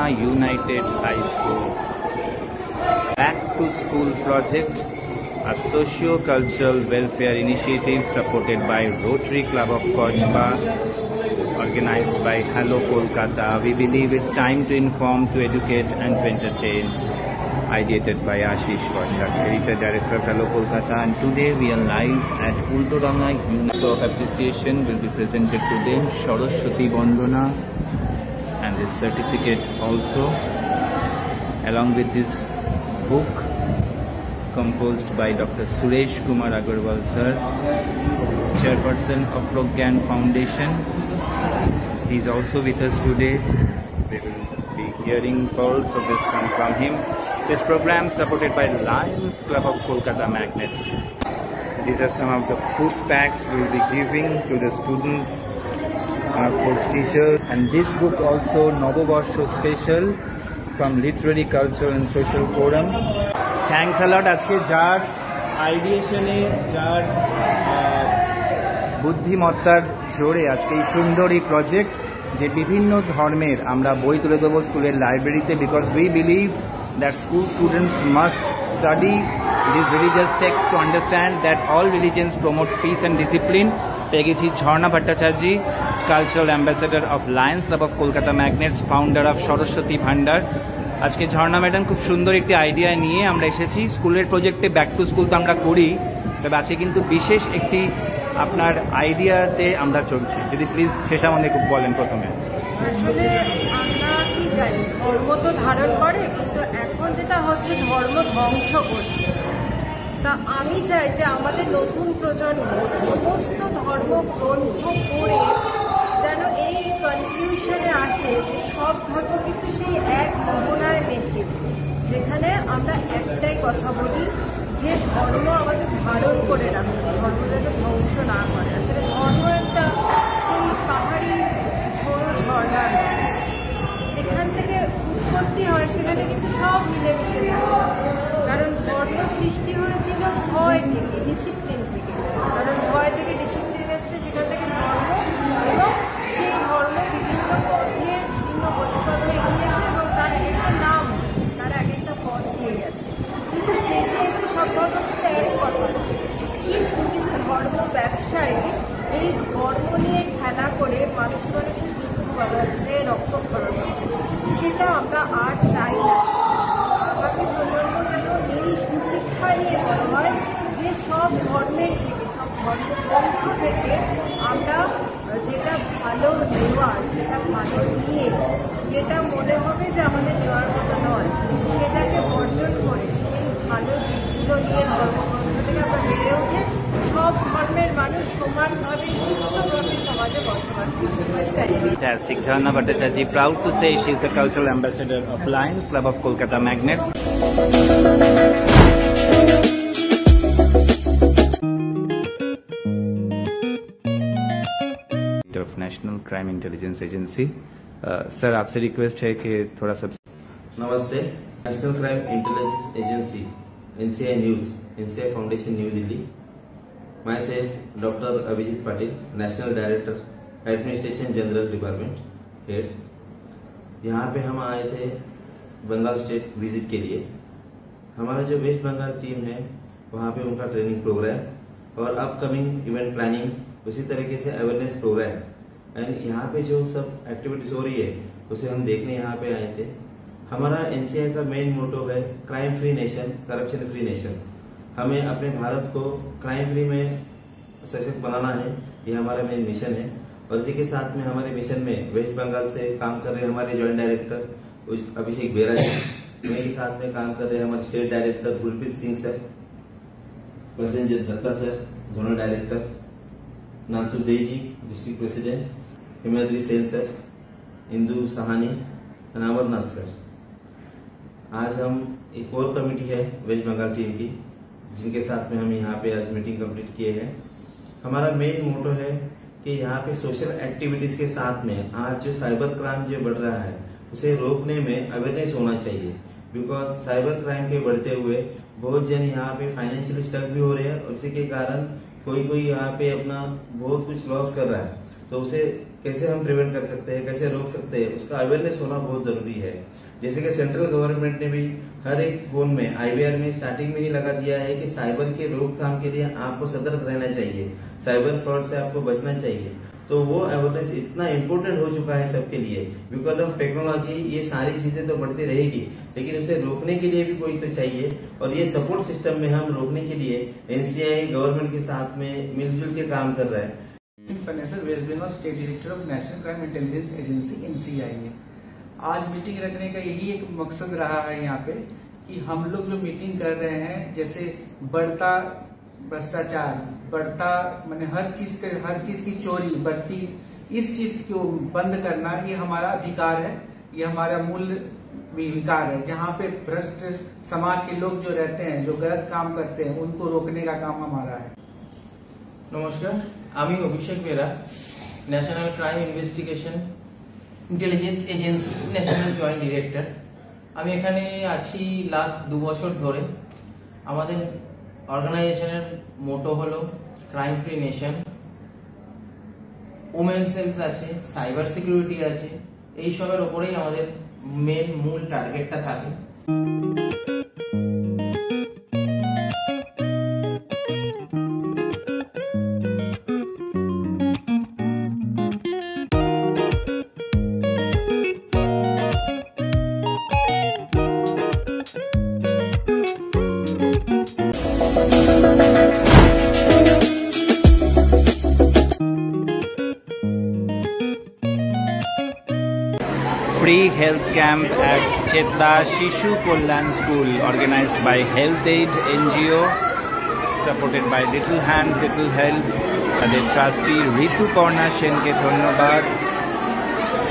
United High School. Back to School project, a socio-cultural welfare initiative supported by Rotary Club of Kosba, organized by Hello Kolkata. We believe it's time to inform, to educate and to entertain. Ideated by Ashish Vashak, Editor Director of Hello Kolkata, and today we are live at Ultodanga Unit of Appreciation will be presented to them, Saraswati Bandana and this certificate also, along with this book composed by Dr. Suresh Kumar Agarwal sir, Chairperson of Progyan Foundation. He is also with us today. We will be hearing pearls of wisdom from him. This program supported by Lions Club of Kolkata Magnets. These are some of the food packs we will be giving to the students and of course teachers. And this book also Noboborsho Special from Literary, Cultural and Social Forum. Thanks a lot. আজকে যার আইডিয়েশনে, যার বুদ্ধিমত্তার জোরে আজকে এই সুন্দর এই project, যে বিভিন্ন ধর্মের আমরা বই তুলে দেবো স্কুলের লাইব্রেরিতে, because we believe that school students must study these religious texts to understand that all religions promote peace and discipline. Pegechi Jharna Bhattacharjee, Cultural Ambassador of Lions Club of Kolkata Magnets, founder of Saraswati Bhandar. আজকে ঝর্ণা madam খুব সুন্দর একটি idea নিয়ে আমরা এসেছি। স্কুলের প্রজেক্টে back to school তো আমরা করি, তবে আজকে কিন্তু বিশেষ একটি আপনার আইডিয়াতে আমরা চলছি। যদি প্লিজ সে সম্বন্ধে খুব বলেন। প্রথমে আসলে আমরা কি জানি, ধর্ম তো ধারণ করে, কিন্তু এখন যেটা হচ্ছে ধর্ম ধ্বংস করছে। তা আমি চাই যে আমাদের নতুন প্রজন্ম সমস্ত ধর্ম গ্রন্থ পড়ে যেন এই কনক্লুশনে আসে যে সব ধর্ম কিন্তু সেই এক মোহনায় মেশে, যেখানে আমরা একটাই কথা বলি যে ধর্ম আমাদের ধারণ করে রাখে, ধর্ম যেন ধ্বংস না করে। আসলে ধর্ম একটা সেই পাহাড়ি ঝোড়ো ঝর্ণা, সেখান থেকে উৎপত্তি হয়, সেখানে কিন্তু সব মিলেমিশে থাকে। কারণ ধর্ম সৃষ্টি হয়েছিল ভয় থেকে, ডিসিপ্লিন থেকে, কারণ ভয় থেকে ডিসিপ্লিন এসছে, সেখান থেকে ধর্ম, এবং সেই ধর্ম বিভিন্ন পথ দিয়ে বিভিন্ন গতিপথ হয়ে গিয়েছে এবং তার এক একটা নাম হয়েছে, তার এক একটা পথ দিয়ে গেছে। কিন্তু শেষে এসে সব ধর্ম কিন্তু এক কথা বলে। কিন্তু কিছু ধর্ম ব্যবসায়ী এই ধর্ম নিয়ে খেলা করে মানুষ মানুষের যুদ্ধ বাড়াচ্ছে, রক্তক্ষরণ হচ্ছে, সেটা আমরা আর চাই না। আগামী প্রজন্ম যেন এই সুশিক্ষা নিয়ে বড় হয় যে সব ধর্মের থেকে, সব ধর্মগ্রন্থ থেকে আমরা যেটা ভালো নেওয়ার, সেটা ভালো নিয়ে, যেটা মনে হবে যে আমাদের নেওয়ার মতো নয়, সেটাকে বর্জন করে সেই ভালো দিকগুলো নিয়ে ধর্মগ্রন্থ থেকে আমরা বেড়ে উঠে সব ধর্মের মানুষ সমানভাবে সুস্থভাবে সমাজে বসবাস করতে পারি। Fantastic. Jharna Bhattacharjee, proud to say she is the Cultural Ambassador of Lions Club of Kolkata Magnets. Of National Crime Intelligence Agency. Sir आपसे रिक्वेस्ट है कि थोड़ा सब। नमस्ते। National Crime Intelligence Agency NCI news, NCI Foundation New Delhi. Myself doctor Abhijit Patil, national director administration general department head. यहाँ पे हम आए थे बंगाल स्टेट विजिट के लिए। हमारा जो वेस्ट बंगाल टीम है वहाँ पे उनका ट्रेनिंग प्रोग्राम और अपकमिंग इवेंट प्लानिंग, उसी तरीके से अवेयरनेस प्रोग्राम एंड यहाँ पे जो सब एक्टिविटीज हो रही है उसे हम देखने यहाँ पे आए थे। हमारा NCI का मेन मोटो है crime free nation, corruption free nation. हमें अपने भारत को क्राइम फ्री में सशक्त बनाना है, ये हमारा मेन मिशन है। और इसी के साथ में हमारे मिशन में वेस्ट बंगाल से काम कर रहे हमारे जॉइंट डायरेक्टर अभिषेक बेरा जी, मेरे साथ में काम कर रहे हमारे state director Gurpreet Singh sir, Prasenjit Datta sir zonal director, Nathu De ji district president, Himadri Sen sir, Indu Sahani, Amarnath sir. आज हम एक और कमेटी है वेस्ट बंगाल टीम की, जिनके साथ में हम यहाँ पे आज मीटिंग कंप्लीट किए हैं। हमारा मेन मोटो है कि यहाँ पे सोशल एक्टिविटीज के साथ में आज जो साइबर क्राइम जो बढ़ रहा है उसे रोकने में अवेयरनेस होना चाहिए, बिकॉज साइबर क्राइम के बढ़ते हुए बहुत जन यहाँ पे फाइनेंशियल स्टक भी हो रहे हैं और इसी के कारण कोई यहाँ पे अपना बहुत कुछ लॉस कर रहा है। तो उसे कैसे हम प्रिवेंट कर सकते हैं, कैसे रोक सकते हैं, उसका अवेयरनेस होना बहुत जरूरी है। जैसे कि सेंट्रल गवर्नमेंट ने भी हर एक फोन में IVR में स्टार्टिंग में ही लगा दिया है कि साइबर के रोकथाम के लिए आपको सतर्क रहना चाहिए, साइबर फ्रॉड से आपको बचना चाहिए। तो वो अवेयरनेस इतना इम्पोर्टेंट हो चुका है सबके लिए। बिकॉज ऑफ टेक्नोलॉजी ये सारी चीजें तो बढ़ती रहेगी, लेकिन उसे रोकने के लिए भी कोई तो चाहिए, और ये सपोर्ट सिस्टम में हम रोकने के लिए NCI गवर्नमेंट के साथ में मिलजुल के काम कर रहा है। West Bengal state director of National Crime Intelligence Agency NCI है। आज मीटिंग रखने का यही एक मकसद रहा है यहाँ पे कि हम लोग जो मीटिंग कर रहे हैं, जैसे बढ़ता भ्रष्टाचार, बढ़ता माने हर चीज की चोरी बढ़ती, इस चीज को बंद करना ये हमारा अधिकार है, ये हमारा मूल विकार है। जहाँ पे भ्रष्ट समाज के लोग जो रहते हैं, जो गलत काम करते हैं, उनको रोकने का काम हमारा है। नमस्कार, আমি Abhishek Bera, national crime investigation intelligence agency national joint director. আমি এখানে আছি লাস্ট 2 বছর ধরে। আমাদের অর্গানাইজেশনের মোটো হলো crime free nation. Women cells আছে, সাইবার সিকিউরিটি আছে, এই সবের উপরেই আমাদের মূল টার্গেটটা থাকে। Free health camp at Chetla Shishu Kollan School, organized by Health Aid NGO, supported by Little Hands, Little Help, তাদের ট্রাস্টি ঋতুপর্ণা সেনকে ধন্যবাদ।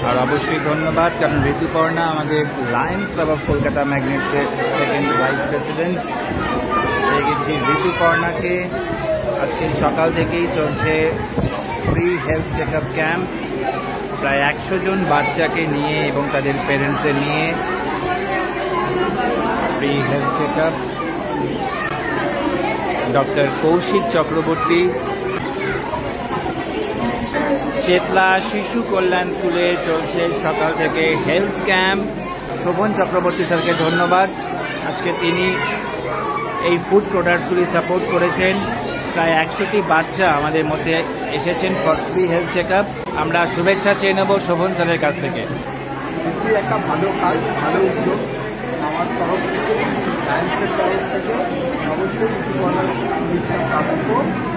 আর অবশ্যই ধন্যবাদ কারণ ঋতুপর্ণা আমাদের লায়ন্স ক্লাব অফ কলকাতা ম্যাগনেটসের সেকেন্ড ভাইস প্রেসিডেন্ট। পেয়ে গেছি ঋতুপর্ণাকে। আজকে সকাল থেকেই চলছে free health check up camp, প্রায় 100 জন বাচ্চাকে নিয়ে এবং তাদের প্যারেন্টসদের নিয়ে free health check up. Doctor Koushik Chakraborty, Chetla শিশু কল্যাণ স্কুলে চলছে সকাল থেকে হেলথ ক্যাম্প। শোভন চক্রবর্তী স্যারকে ধন্যবাদ, আজকে তিনি এই ফুড প্রোডাক্টসগুলি সাপোর্ট করেছেন। প্রায় 100টি বাচ্চা আমাদের মধ্যে এসেছেন for free health check up. আমরা শুভেচ্ছা চেয়ে নেব শোভন স্যারের কাছ থেকে। একটা ভালো কাজ, ভালো উদ্যোগ আমার তরফ থেকে, লায়ন্সের তরফ থেকে অবশ্যই শুভেচ্ছা প্রাপ্য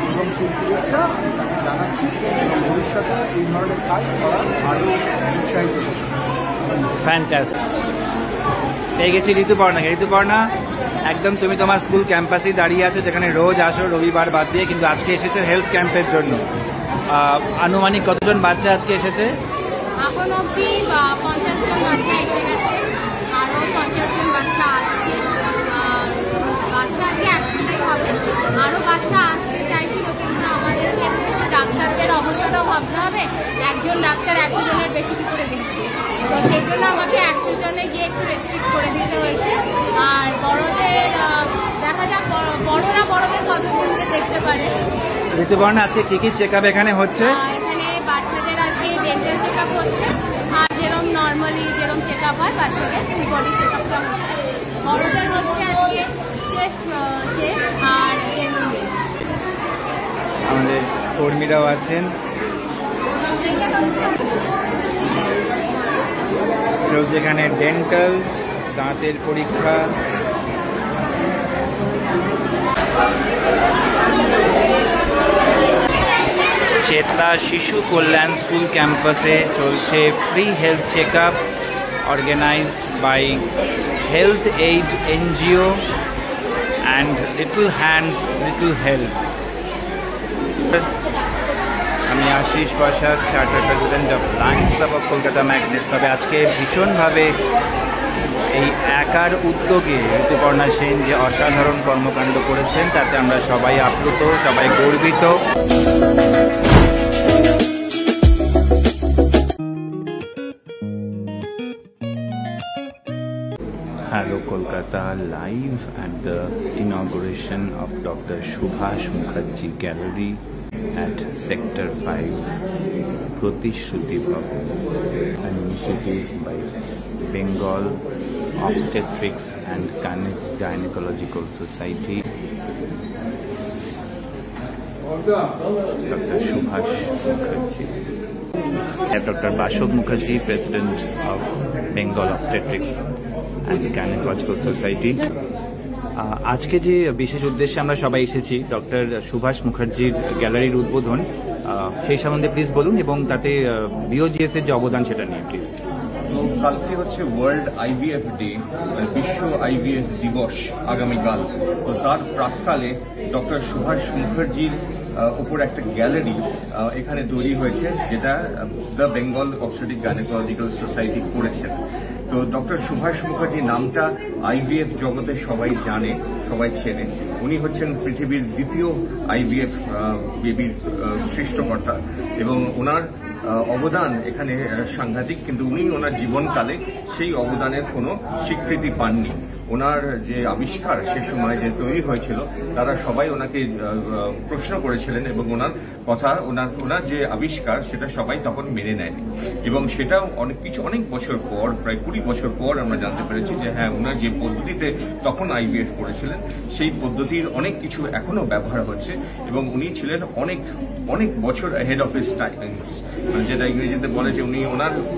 এবং সেই শুভেচ্ছা জানাচ্ছি এবং ভবিষ্যতে এই ধরনের কাজ করা আরও উৎসাহিত করছি। ফ্যান্টাস্টিক। পেয়ে গেছি ঋতুপর্ণাকে। ঋতুপর্ণা, একদম তুমি তোমার স্কুল ক্যাম্পাসেই দাঁড়িয়ে আছো, যেখানে রোজ আসো রবিবার বাদ দিয়ে, কিন্তু আজকে এসেছো হেলথ ক্যাম্পের জন্য। আনুমানিক কতজন বাচ্চা আজকে এসেছে? এখন অবধি 50 জন বাচ্চা এসে গেছে, আরও 50 জন বাচ্চা আসছে। বাচ্চা আজকে 100টাই হবে, আরও বাচ্চা আসতে চাইছিল, কিন্তু আমাদেরকে ডাক্তারদের অবস্থাটাও ভাবতে হবে। একজন ডাক্তার 100 জনের বেশি কি করে দেখবে, তো সেই জন্য আমাকে 100 জনে গিয়ে একটু রেস্ট্রিক্ট করে দিতে হয়েছে। আর বড়দের দেখা যাক বড়রা বড়দের কতজনকে দেখতে পারে। ঋতুপর্ণা, আজকে কি কি চেক আপ এখানে হচ্ছে? এখানে বাচ্চাদের আজকে ডেন্টাল চেক আপ হচ্ছে, আর যেরকম নর্মালি যেরকম চেক আপ হয় বাচ্চাদের বডি চেক আপটা হচ্ছে। বড়দের হচ্ছে আজকে চেস্ট আর আমাদের কর্মীরাও আছেন। চলছে এখানে ডেন্টাল, দাঁতের পরীক্ষা। চেতলা শিশু কল্যাণ স্কুল ক্যাম্পাসে চলছে free health check up, organized by Health Aid NGO and Little Hands Little Help. আমি Ashis Prasad, charter president of Lions Club of Kolkata Magnets. তবে আজকে ভীষণভাবে এই একার উদ্যোগে ঋতুপর্ণা সেন যে অসাধারণ কর্মকাণ্ড করেছেন, তাতে আমরা সবাই আপ্লুত, সবাই গর্বিত। Hello Kolkata, live at the inauguration of Dr. Subhash Mukherjee Gallery at Sector 5, Pratishruti Bhavan, an initiative by Bengal Obstetrics and Gynecological Society. Dr. Subhash Mukherjee. Dr. Bashod Mukherjee, President of Bengal Obstetrics and Gynecological Society. আজকে যে বিশেষ উদ্দেশ্যে আমরা সবাই এসেছি doctor Subhash মুখার্জির গ্যালারির উদ্বোধন, সেই সম্বন্ধে প্লিজ বলুন এবং তাতে বিওজিএস এর যে অবদান সেটা নিয়ে প্লিজ। তো কালকে হচ্ছে ওয়ার্ল্ড আইভিএফ ডে, বিশ্ব আইভিএফ দিবস আগামীকাল। তো তার প্রাক্কালে ডক্টর সুভাষ মুখার্জির উপর একটা গ্যালারি এখানে তৈরি হয়েছে, যেটা the Bengal obstetric gynaecological society করেছেন। তো ডক্টর সুভাষ মুখার্জি নামটা আইভিএফ জগতে সবাই জানে, সবাই চেনে। উনি হচ্ছেন পৃথিবীর দ্বিতীয় আইভিএফ বেবির সৃষ্টিকর্তা এবং ওনার অবদান এখানে সাংঘাতিক, কিন্তু উনি ওনার জীবনকালে সেই অবদানের কোনো স্বীকৃতি পাননি। ওনার যে আবিষ্কার সে সময় যে তৈরি হয়েছিল, তারা সবাই ওনাকে প্রশ্ন করেছিলেন এবং ওনার কথা, ওনার যে আবিষ্কার সেটা সবাই তখন মেনে নেয়নি। এবং সেটাও অনেক বছর পর, প্রায় 20 বছর পর আমরা জানতে পেরেছি যে হ্যাঁ, ওনার যে পদ্ধতিতে তখন আইভিএফ করেছিলেন সেই পদ্ধতির অনেক কিছু এখনো ব্যবহার হচ্ছে এবং উনি ছিলেন অনেক বছর হেড অফ হিজ টাইমস, যেটা ইংরেজিতে বলে যে উনি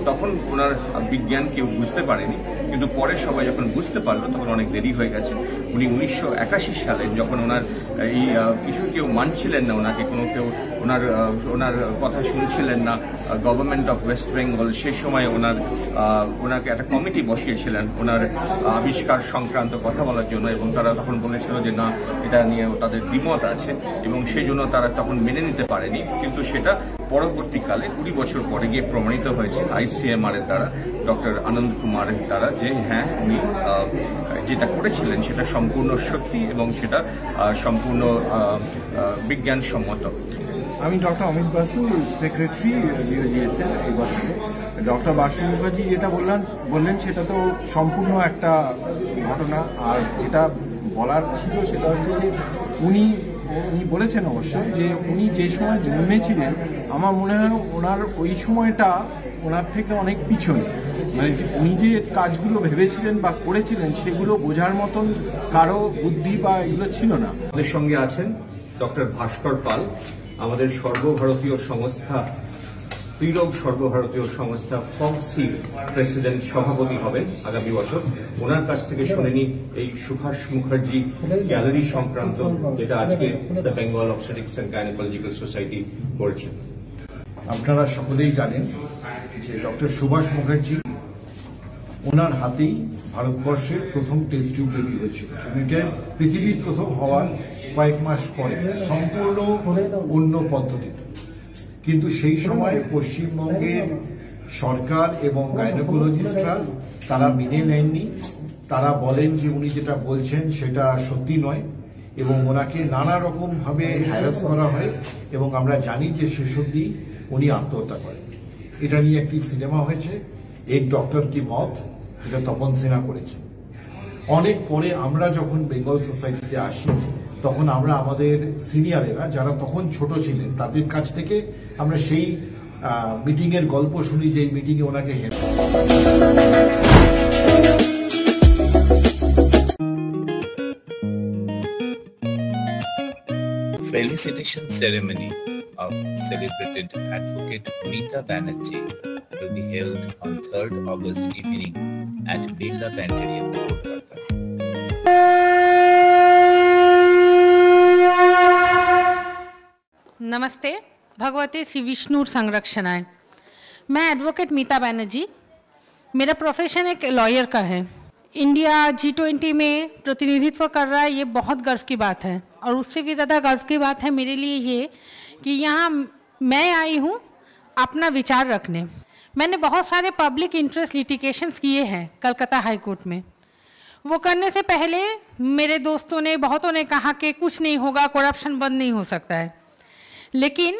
তখন ওনার বিজ্ঞান কেউ বুঝতে পারেনি, কিন্তু পরে সবাই যখন বুঝতে পারলো তখন অনেক দেরি হয়ে গেছে। উনি 1981 সালে যখন ওনার এই কিছু কেউ মানছিলেন না, ওনাকে কোনো কেউ ওনার কথা শুনছিলেন না, গভর্নমেন্ট অফ ওয়েস্ট বেঙ্গল সে সময় ওনাকে একটা কমিটি বসিয়েছিলেন ওনার আবিষ্কার সংক্রান্ত কথা বলার জন্য, এবং তারা তখন বলেছিল যে না, এটা নিয়ে তাদের দ্বিমত আছে এবং সেই জন্য তারা তখন মেনে নিতে পারেনি। কিন্তু সেটা পরবর্তীকালে 20 বছর পরে গিয়ে প্রমাণিত হয়েছে ICMR এর দ্বারা, ডক্টর আনন্দ কুমারের দ্বারা, যে হ্যাঁ, উনি যেটা করেছিলেন সেটা সম্পূর্ণ সত্যি এবং সেটা সম্পূর্ণ বিজ্ঞানসম্মত। আমি ডক্টর অমিত বাসু, সেক্রেটারি বিওজিএস এর এই বছরে। ডক্টর বাসু মুখার্জি যেটা বললেন সেটা তো সম্পূর্ণ একটা ঘটনা, আর যেটা বলার ছিল সেটা হচ্ছে যে উনি বলেছেন অবশ্যই যে উনি যে সময় জন্মেছিলেন, আমার মনে হয় ওনার ওই সময়টা ওনার থেকে অনেক পিছনে, মানে উনি যে কাজগুলো ভেবেছিলেন বা করেছিলেন সেগুলো বোঝার মতন কারো বুদ্ধি বা এগুলো ছিল না। আমাদের সঙ্গে আছেন ডক্টর ভাস্কর পাল, আমাদের সর্বভারতীয় সংস্থা, স্ত্রীরোগ সর্বভারতীয় সংস্থা ফক্সির প্রেসিডেন্ট, সভাপতি হবেন আগামী বছর। ওনার কাছ থেকে শুনে নি এই সুভাষ মুখার্জি গ্যালারি সংক্রান্ত, যেটা আজকে the Bengal obstetrics and gynaecological society করেছে। আপনারা সকলেই জানেন যে ডক্টর সুভাষ মুখার্জি, ওনার হাতেই ভারতবর্ষের প্রথম টেস্ট টিউব বেবি হয়েছিল। এটা পৃথিবীর প্রথম হওয়ার কয়েক মাস পরে, সম্পূর্ণ অন্য পদ্ধতিতে। কিন্তু সেই সময় পশ্চিমবঙ্গের সরকার এবং গাইনোকোলজিস্টরা তারা মেনে নেননি। তারা বলেন যে উনি যেটা বলছেন সেটা সত্যি নয় এবং ওনাকে নানা রকমভাবে হ্যারাস করা হয় এবং আমরা জানি যে শেষ অবধি উনি আত্মহত্যা করেন। এটা নিয়ে একটি সিনেমা হয়েছে, এক ডক্টর কি মত, যেটা তপন সিনহা করেছেন। অনেক পরে আমরা যখন বেঙ্গল সোসাইটিতে আসি, তখন আমরা আমাদের সিনিয়রেরা যারা তখন ছোট ছিলেন তাদের কাছ থেকে আমরা সেই মিটিং এর গল্প শুনি, যে মিটিং এ ওনাকে help. Felicitation ceremony of celebrated advocate Meeta Banerjee will be held on 3rd August evening at Birla Planetarium, Kolkata. नमस्ते, भगवते श्री विष्णु संरक्षणाय। मैं एडवोकेट मीता बैनर्जी, मेरा प्रोफेशन एक लॉयर का है। इंडिया G20 में प्रतिनिधित्व कर रहा है, ये बहुत गर्व की बात है। और उससे भी ज़्यादा गर्व की बात है मेरे लिए ये कि यहाँ मैं आई हूँ अपना विचार रखने। मैंने बहुत सारे पब्लिक इंटरेस्ट लिटिगेशंस किए हैं कलकत्ता हाई कोर्ट में। वो करने से पहले मेरे दोस्तों ने, बहुतों ने कहा कि कुछ नहीं होगा, करप्शन बंद नहीं हो सकता है। लेकिन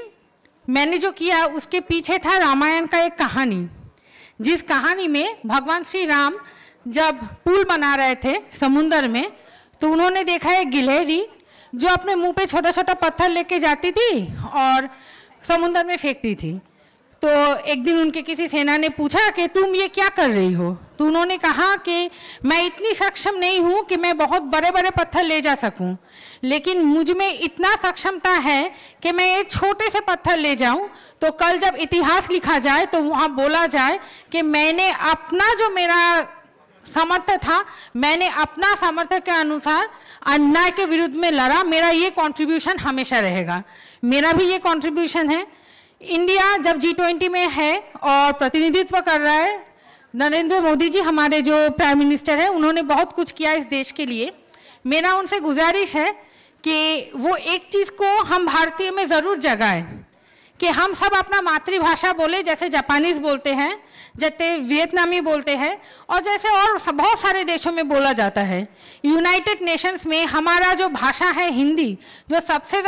मैंने जो किया उसके पीछे था रामायण का एक कहानी, जिस कहानी में भगवान श्री राम जब पुल बना रहे थे समुंदर में, तो उन्होंने देखा एक गिलहरी जो अपने मुंह पे छोटा छोटा पत्थर लेके जाती थी और समुद्र में फेंकती थी। तो एक दिन उनके किसी सेना ने पूछा कि तुम ये क्या कर रही हो, तो उन्होंने कहा कि मैं इतनी सक्षम नहीं हूँ कि मैं बहुत बड़े बड़े पत्थर ले जा सकूँ, लेकिन मुझ में इतना सक्षमता है कि मैं एक छोटे से पत्थर ले जाऊँ तो कल जब इतिहास लिखा जाए तो वहाँ बोला जाए कि मैंने अपना जो मेरा सामर्थ्य था, मैंने अपना सामर्थ्य के अनुसार अन्याय के विरुद्ध में लड़ा, मेरा ये कंट्रीब्यूशन हमेशा रहेगा। मेरा भी ये कंट्रीब्यूशन है। इंडिया जब G20 में है और प्रतिनिधित्व कर रहा है, नरेंद्र मोदी जी हमारे जो प्राइम मिनिस्टर है, उन्होंने बहुत कुछ किया इस देश के लिए। मेरा उनसे गुजारिश है कि वो एक चीज़ को हम भारतीय में ज़रूर जगाएं कि हम सब अपना मातृभाषा बोले, जैसे जापानीज बोलते हैं, जैसे वियतनामी बोलते हैं और जैसे और बहुत सारे देशों में बोला जाता है। यूनाइटेड नेशंस में हमारा जो भाषा है हिंदी, जो सबसे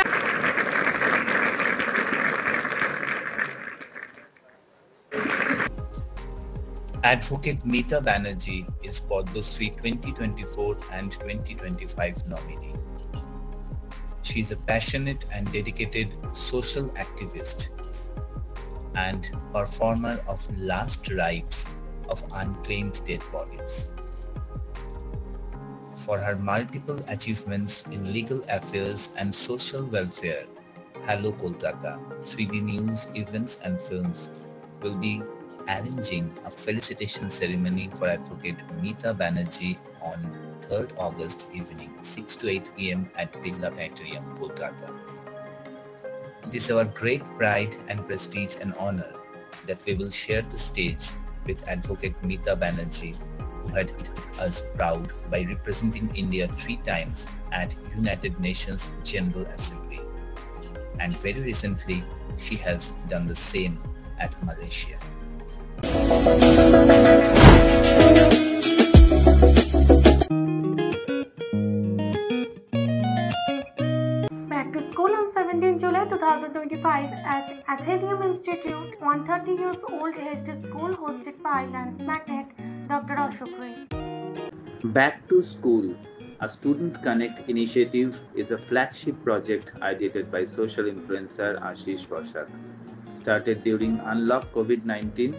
Advocate Meeta Banerjee is Padma Shri 2024 and 2025 nominee. She is a passionate and dedicated social activist and performer of last rites of unclaimed dead bodies. For her multiple achievements in legal affairs and social welfare, Hello Kolkata, 3D News, Events and Films will be arranging a felicitation ceremony for Advocate Meeta Banerjee on 3rd August evening, 6 to 8 p.m. at Birla Planetarium, Kolkata. It is our great pride and prestige and honor that we will share the stage with Advocate Meeta Banerjee, who had us proud by representing India 3 times at United Nations General Assembly. And very recently, she has done the same at Malaysia. Back to school on 17 July 2025 at Atheneum Institute, 130 years old heritage school hosted by Lance Magnet, Dr. Ashok Ray. Back to School, a Student Connect initiative, is a flagship project ideated by social influencer Ashish Vashak. Started during Unlock COVID-19,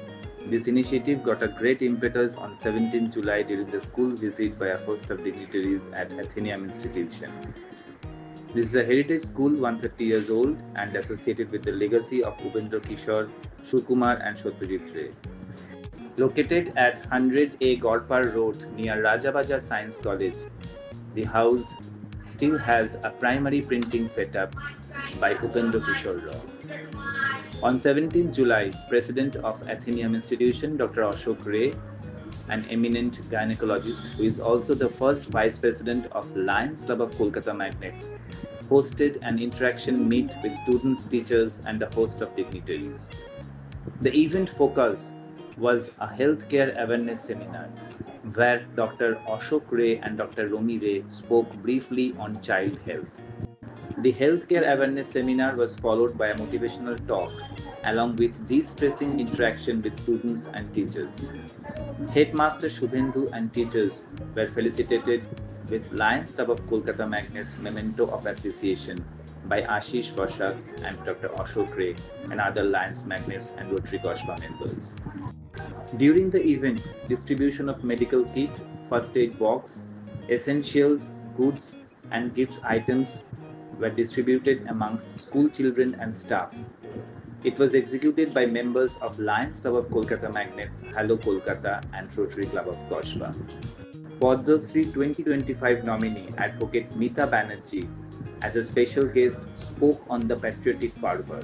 this initiative got a great impetus on 17 July during the school visit by a host of dignitaries at Atheneum Institution. This is a heritage school 130 years old and associated with the legacy of Upendra Kishore, Shukumar and Satyajit Ray. Located at 100A Godpar Road near Rajabaja Science College, the house still has a primary printing setup by Upendra Kishore Rao. On 17 July, President of Atheneum Institution, Dr. Ashok Ray, an eminent gynecologist who is also the first Vice President of Lions Club of Kolkata Magnets, hosted an interaction meet with students, teachers and a host of dignitaries. The event focus was a healthcare awareness seminar where Dr. Ashok Ray and Dr. Romi Ray spoke briefly on child health. The healthcare awareness seminar was followed by a motivational talk along with de-stressing interaction with students and teachers. Headmaster Shubhendu and teachers were felicitated with Lions Club of Kolkata Magnets Memento of Appreciation by Ashish Vashak and Dr. Ashok Ray and other Lions Magnets and Rotary Koshba members. During the event, distribution of medical kit, first aid box, essentials, goods and gifts items were distributed amongst school children and staff. It was executed by members of Lions Club of Kolkata Magnets, Hello Kolkata and Rotary Club of Koshba. Padma Shri 2025 nominee Advocate Meeta Banerjee as a special guest spoke on the patriotic fervor.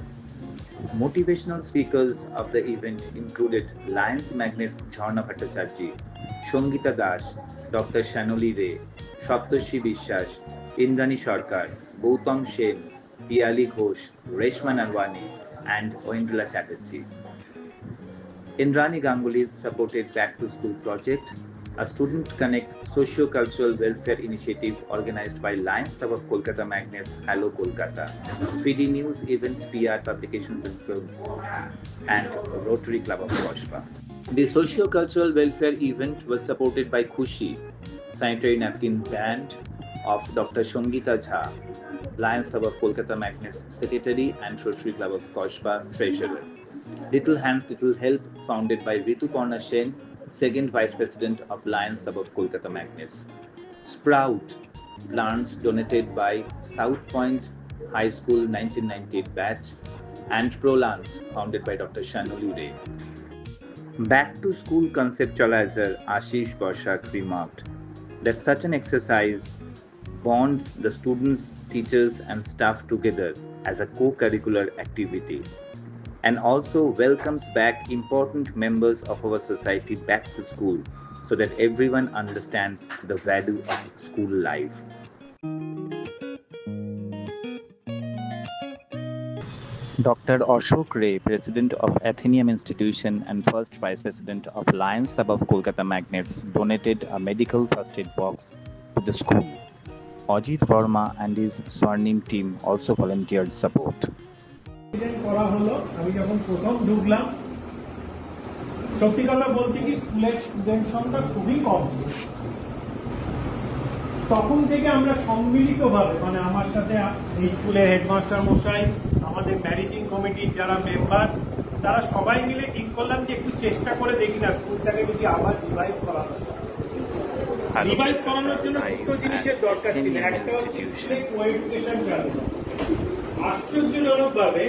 Motivational speakers of the event included Lions Magnets Jharna Bhattacharjee, Shongita Das, Dr. Shanoli Ray, Saptoshi Bishwas, Indrani Sarkar, Gautam Sen, Piyali Ghosh, Reshma Narwani and Oindrila Chatterjee. Indrani Ganguly supported Back to School project, a Student Connect socio-cultural welfare initiative organized by Lions Club of Kolkata Magnets, Hello Kolkata, 3D News, Events, PR, Publications and Films, and Rotary Club of Koshba. The socio-cultural welfare event was supported by Khushi, Sanitary Napkin Band, of Dr. Shongita Jha, Lions Club of Kolkata Magnets Secretary and Rotary Club of Koshba Treasurer. Little Hands Little Help, founded by Rituparna Sen, Second Vice President of Lions Club of Kolkata Magnets. Sprout, plants donated by South Point High School 1998 batch, and Prolance, founded by Dr. Shanoli Ray. Back to School conceptualizer Ashish Borshak remarked that such an exercise bonds the students, teachers and staff together as a co-curricular activity and also welcomes back important members of our society back to school so that everyone understands the value of school life. Dr. Ashok Ray, President of Athenaeum Institution and First Vice President of Lions Club of Kolkata Magnets, donated a medical first aid box to the school. Ajit Verma and his Swarnim team also volunteered support. সত্যি কথা বলতে কি স্কুলের student সংখ্যা খুবই কম ছিল। তখন থেকে আমরা সম্মিলিতভাবে মানে আমার সাথে এই স্কুলের হেডমাস্টার মশাই, আমাদের ম্যানেজিং কমিটির যারা মেম্বার, তারা সবাই মিলে ঠিক করলাম যে একটু চেষ্টা করে দেখি না স্কুলটাকে যদি আবার রিভাইভ করানো যায়। রিভাইভ করানোর জন্য দুটো জিনিসের দরকার ছিল, একটা হচ্ছে স্কুলে কোএডুকেশন চালু। আশ্চর্যজনকভাবে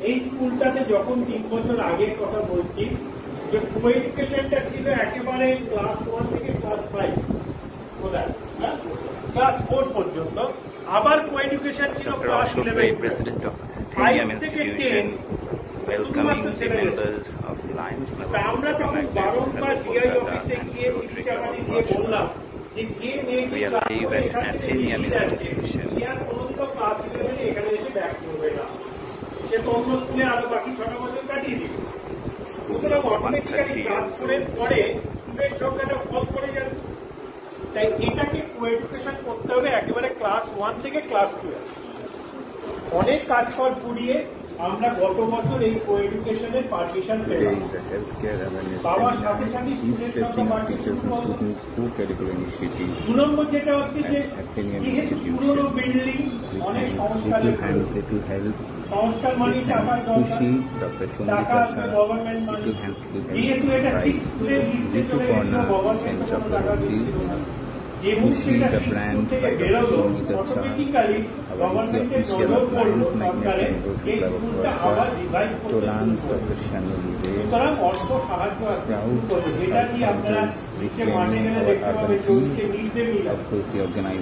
এই স্কুলটাতে যখন 3 বছর আগের কথা বলছি, যে কোএডুকেশনটা ছিল একেবারে ক্লাস 1 থেকে ক্লাস 5 কোথায় ক্লাস 4 পর্যন্ত, আবার কোএডুকেশন ছিল class 11 President of Athenaeum Institution, welcoming the members of Lions Club of Kolkata Magnets, Kolkata and Rotary Club of Koshba. We are live at Athenaeum Institution. Class 11 এখানে এসে ব্যাক করবে না, সে তো অন্য স্কুলে আরো বাকি 6 বছর কাটিয়ে দিবে। সুতরাং অটোমেটিক্যালি ক্লাস 4 এর পরে স্টুডেন্ট সংখ্যাটা ফল করে যাবে। তাই এটাকে কোএডুকেশন করতে হবে একেবারে ক্লাস 1 থেকে ক্লাস 12। অনেক কাঠখড় পুড়িয়ে আমরা গত বছর এই কোএডুকেশনের পার্টিশন পেলাম। বাবার সাথে সাথে স্টুডেন্ট সংখ্যা বাড়ছে। 2 নম্বর যেটা হচ্ছে যে যেহেতু পুরনো বিল্ডিং অনেক সংস্কার সংস্কার মানে টাকার টাকা গভর্নমেন্ট মানে যেহেতু এটা 6 স্কুলের লিস্টে চলে গেছে, গভর্নমেন্ট টাকা দিচ্ছিল না। যে মুহূর্তে এটা 6 স্কুল থেকে বেরোলো, অটোমেটিক্যালি গভর্নমেন্টের নজর পড়লো সরকারে এই স্কুলটা আবার রিভাইভ করতে সুতরাং অর্থ সাহায্য করবে, যেটা দিয়ে আপনারা নিচে মাঠে গেলে দেখতে পাবে চলছে মিড ডে মিল।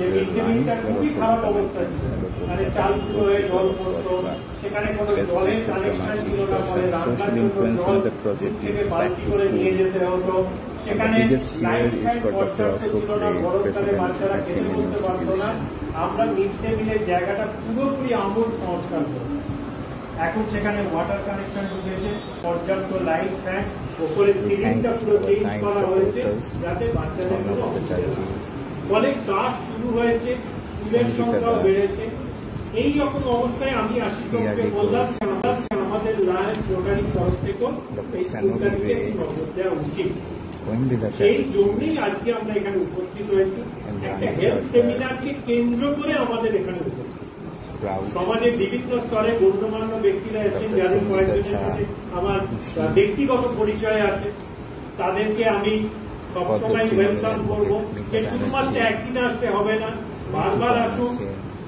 যে মিড ডে মিলটা খুবই খারাপ অবস্থা ছিল, মানে চাল ফুটো হয়ে জল পড়তো, সেখানে কোনো জলের কানেকশন ছিল না, ফলে রান্নার জন্য জল দূর থেকে বালতি করে নিয়ে যেতে হতো। সেখানে লাইট ফ্যান পর্যাপ্ত ছিল না, গরমকালে বাচ্চারা খেতে বলতে পারতো না। আমরা মিড ডে মিলের জায়গাটা পুরোপুরি আমূল সংস্কার করব। এখন সেখানে ওয়াটার কানেকশন ঢুকেছে, পর্যাপ্ত লাইট ফ্যান, ওপরে সিলিংটা পুরো চেঞ্জ করা হয়েছে যাতে বাচ্চাদের কোনো অসুবিধা না হয়। ফলে কাজ শুরু হয়েছে, স্টুডেন্ট সংখ্যাও বেড়েছে। এই রকম অবস্থায় আমি আশিসকে বললাম আমাদের লায়ন্স রোটারি তরফ থেকেও এই স্কুলটাকে নজর দেওয়া উচিত। সেই জন্যই আজকে আমরা এখানে উপস্থিত হয়েছি। একটা হেলথ সেমিনারকে কেন্দ্র করে আমাদের এখানে উপস্থিত। সমাজের বিভিন্ন স্তরে গণ্যমান্য ব্যক্তিরা এসেছেন, যাদের কয়েকজনের সাথে আমার ব্যক্তিগত পরিচয় আছে। তাদেরকে আমি সবসময় ওয়েলকাম করবো। যে শুধুমাত্র একদিন আসতে হবে না, বারবার আসুন।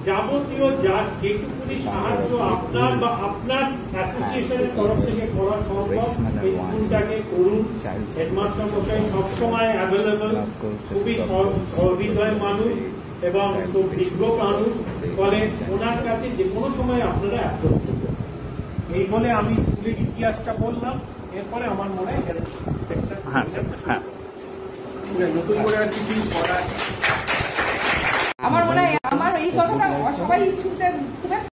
যাবতীয় যার যেটুকুনি সাহায্য আপনার বা আপনার অ্যাসোসিয়েশনের তরফ থেকে করা সম্ভব এই স্কুলটাকে করুন। হেডমাস্টার মশাই সবসময় অ্যাভেলেবল, খুবই সহৃদয় মানুষ এবং খুব বিজ্ঞ মানুষ, ফলে ওনার কাছে যে কোনো সময় আপনারা অ্যাপ্রোচ করবেন। এই বলে আমি স্কুলের ইতিহাসটা বললাম। এরপরে আমার মনে হয় হেলথ সেক্টর নতুন করে আর কিছু করার আমার মনে হয় আমার এই কথাটা সবাই শুনতে